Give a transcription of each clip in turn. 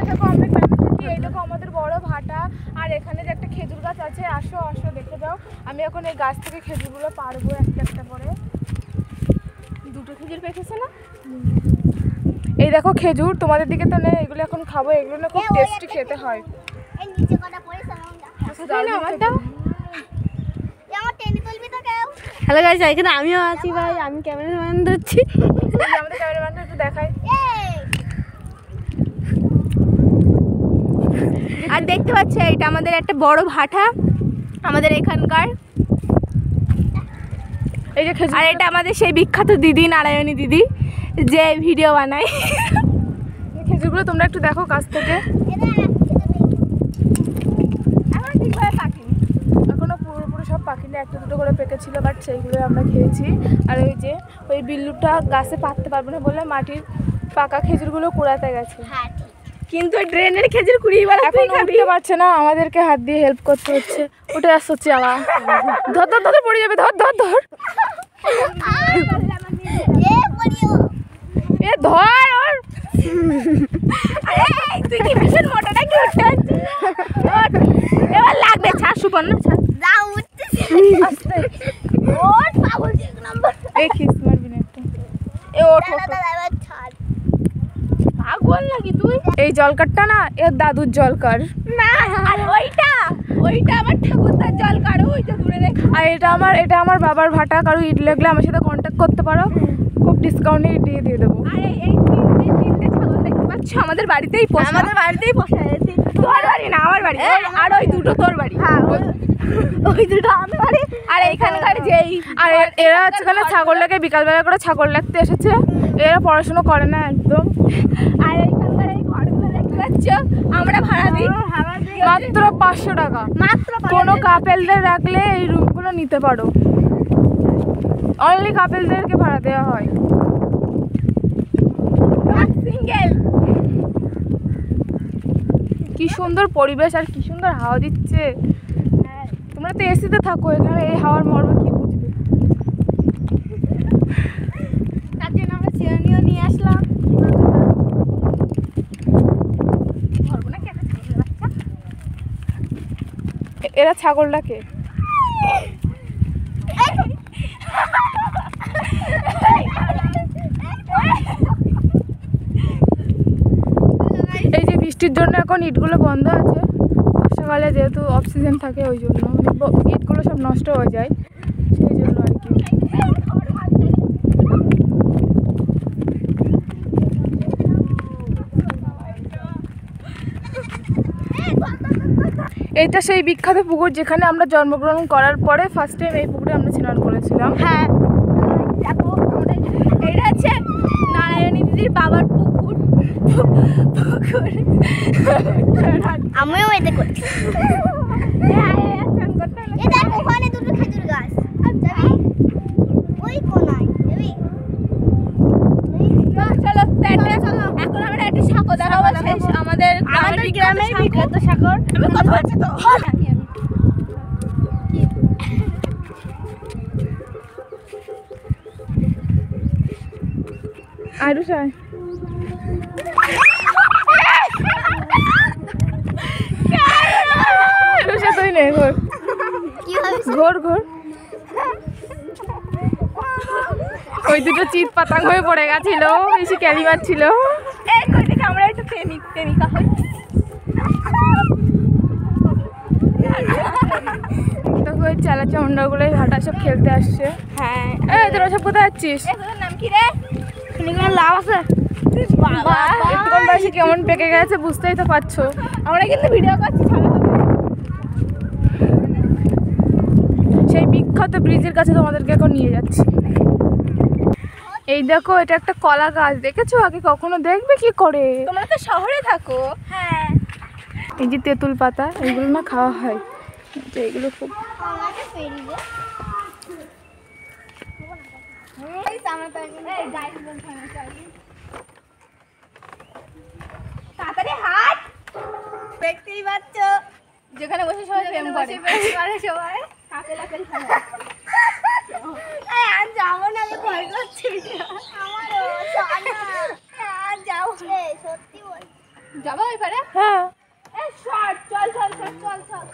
দেখো আমরা গ্রামে থাকি, এই দেখো আমাদের বড় ভাটা, আর এখানে যে একটা খেজুর গাছ আছে, আসো আসো দেখে যাও। আমি এখন এই গাছ থেকে খেজুরগুলো পারবো একটা একটা করে। দুটো খেজুর পেকেছে না? এই দেখো খেজুর, তোমাদের দিকে তো নেই, এগুলো এখন খাবো। এগুলো না খুব টেস্টি খেতে হয়। হ্যালো গাইস, এখানে আমিও আছি ভাই, আমি ক্যামেরাম্যান ধরছি। আমাদের ক্যামেরাম্যানটা একটু দেখাই। আর দেখতে পাচ্ছ এটা আমাদের একটা বড় ভাটা, আমাদের এখানকার। এই যে খেজুর, আর এটা আমাদের সেই বিখ্যাত দিদি, নারায়ণী দিদি, যে ভিডিও বানায়। খেজুরগুলো তোমরা একটু দেখো কাছ থেকে। এখনো পুরোপুরি সব পাখিনি, একটা দুটো করে পেকেছিল, বাট সেইগুলো আমরা খেয়েছি। আর ওই যে ওই বিল্লুটা গাছে পাততে পারবে না বলে মাটির পাকা খেজুরগুলো কুড়াতে গেছে। কিন্তু ড্রেনের খেজুর কুড়িয়ে এখন উঠতে পারছে না, আমাদেরকে হাত দিয়ে হেল্প করতে হচ্ছে। উঠে আসছে চালা, ধর ধর ধর পড়ে যাবে, ধর ধর ধর, এ ধর ওর। তুই কি ভীষণ মোটা নাকি? উঠতে এবার লাগবে, ছাড় সুপর্ণ, ছাড়। এই খিস মারবি না একটু, এ ওঠ পাগল নাকি তুই? এই জলকারটা না এর দাদুর জলকার না, আর ওইটা আমার ঠাকুরদার জলকার, ওইটা দূরে রেখে। আর এটা আমার বাবার ভাটা। কারো ইট লাগলে আমার সাথে কন্ট্যাক্ট করতে পারো, খুব ডিসকাউন্টে দিয়ে দেবো। আরে এই তিনটে ছাগল দেখতে পাচ্ছ আমাদের বাড়িতেই পোষা, তোর বাড়ি না আমার বাড়ি, আর ওই দুটো তোর বাড়ি। হ্যাঁ ওই দুটো আমার বাড়ি। আর এইখানকার যেই, আর এরা আজকাল ছাগলটাকে বিকালবেলা করে ছাগল লাগতে এসেছে, এরা পড়াশুনো করে না একদম। আর এইখানকার এই ঘরগুলো দেখতে পাচ্ছ আমরা ভাড়া দিই মাত্র 500 টাকা। কোনো কাপেলদের রাখলে এই রুমগুলো নিতে পারো, অনলি কাপেলদেরকে ভাড়া দেওয়া হয়, সিঙ্গেল। কি সুন্দর পরিবেশ আর কি সুন্দর হাওয়া দিচ্ছে। তোমরা তো এসিতে থাকো, এখানে এই হাওয়ার মর্ম কি বুঝবে। তার জন্য আমরা চিরুনিও নিয়ে আসলাম। এরা ছাগলটাকে এই যে বৃষ্টির জন্য এখন ইটগুলো বন্ধ আছে, বর্ষাকালে যেহেতু অক্সিজেন থাকে ওই জন্য, মানে ইটগুলো সব নষ্ট হয়ে যায় সেই জন্য আর কি। এইটা সেই বিখ্যাত পুকুর যেখানে আমরা জন্মগ্রহণ করার পরে ফার্স্ট টাইম এই পুকুরে আমরা স্নান করেছিলাম। হ্যাঁ এটা হচ্ছে নারায়ণী দিদির বাবার পুকুর। আমিও এতে করছি। ওখানে দুটো খেজুর গাছ, ওই কোনায় চলো এখন আমরা একটা সাঁকো দেখাবো, আমাদের গ্রামের বিখ্যাত সাঁকর। আমি কথা বলছি তো, আরুষায় তুই নে ঘোর ঘোর ঘোর। ওই দুটো চিত পাতাং হয়ে পড়ে গেছিল, বেশি ক্যালি মারছিল। আমরা একটু প্রেমিকা হই। দেখো ওই চালা চামুন্ডাগুলো ভাটা সব খেলতে আসছে। হ্যাঁ তোরা সব কোথায় যাচ্ছিস? নাম কি রে? লাভ আছে কেমন পেকে গেছে বুঝতেই তো পারছো। আমরা কিন্তু ভিডিও করছি, সেই বিখ্যাত ব্রিজের কাছে তোমাদেরকে এখন নিয়ে যাচ্ছি। এই দেখো এটা একটা কলা গাছ, দেখেছো? আগে কখনো দেখবে কি করে, তোমরা তো শহরে থাকো। হ্যাঁ এই যে তেঁতুল পাতা, এইগুলো না খাওয়া হয়, এইগুলো খুব তাড়াতাড়ি হাট। দেখতেই পাচ্ছ যেখানে বসে সবাই প্রেম করে, সবাই কাপেল আপেল খায়। আর যাবো না, আমি ভয় করছি। আমারও যাও, সত্যি বল। যাবো ওই পারে? হ্যাঁ চল চল চল চল চল।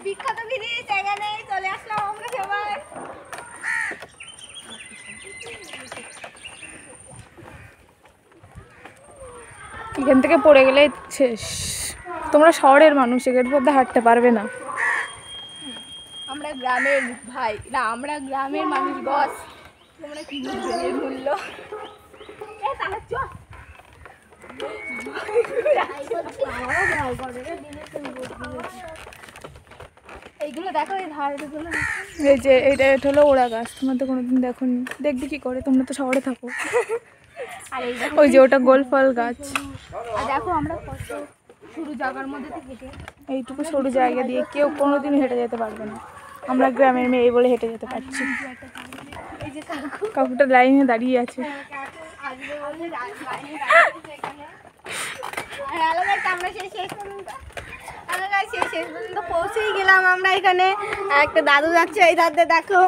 বিখ্যাত ব্রিজ, এখানে চলে আসলাম আমরা সবাই। এখান থেকে পড়ে গেলে শেষ। তোমরা শহরের মানুষ, এর মধ্যে হাঁটতে পারবে না। আমরা গ্রামের ভাই, না আমরা গ্রামের মানুষ বস। তোমরা কি বুঝবে এর মূল্য? তাহলে চল। এইগুলো দেখো, এই ধারগুলো, এই যে এটা হলো ওড়া গাছ। তোমরা তো কোনোদিন দেখোনি, দেখবি কি করে? তোমরা তো শহরে থাকো। আর ওই যে ওটা গোল ফল গাছ। আর দেখো আমরা কত সরু জায়গার মধ্যে থেকে এইটুকু সরু জায়গা দিয়ে কেউ কোনোদিন হেঁটে যেতে পারবে না। আমরা গ্রামের মেয়ে বলে হেঁটে যেতে পারছি। কাকুটা লাইনে দাঁড়িয়ে আছে। শেষ পর্যন্ত পৌঁছেই গেলাম আমরা এখানে। একটা দাদু যাচ্ছে, এই দাদু দেখো।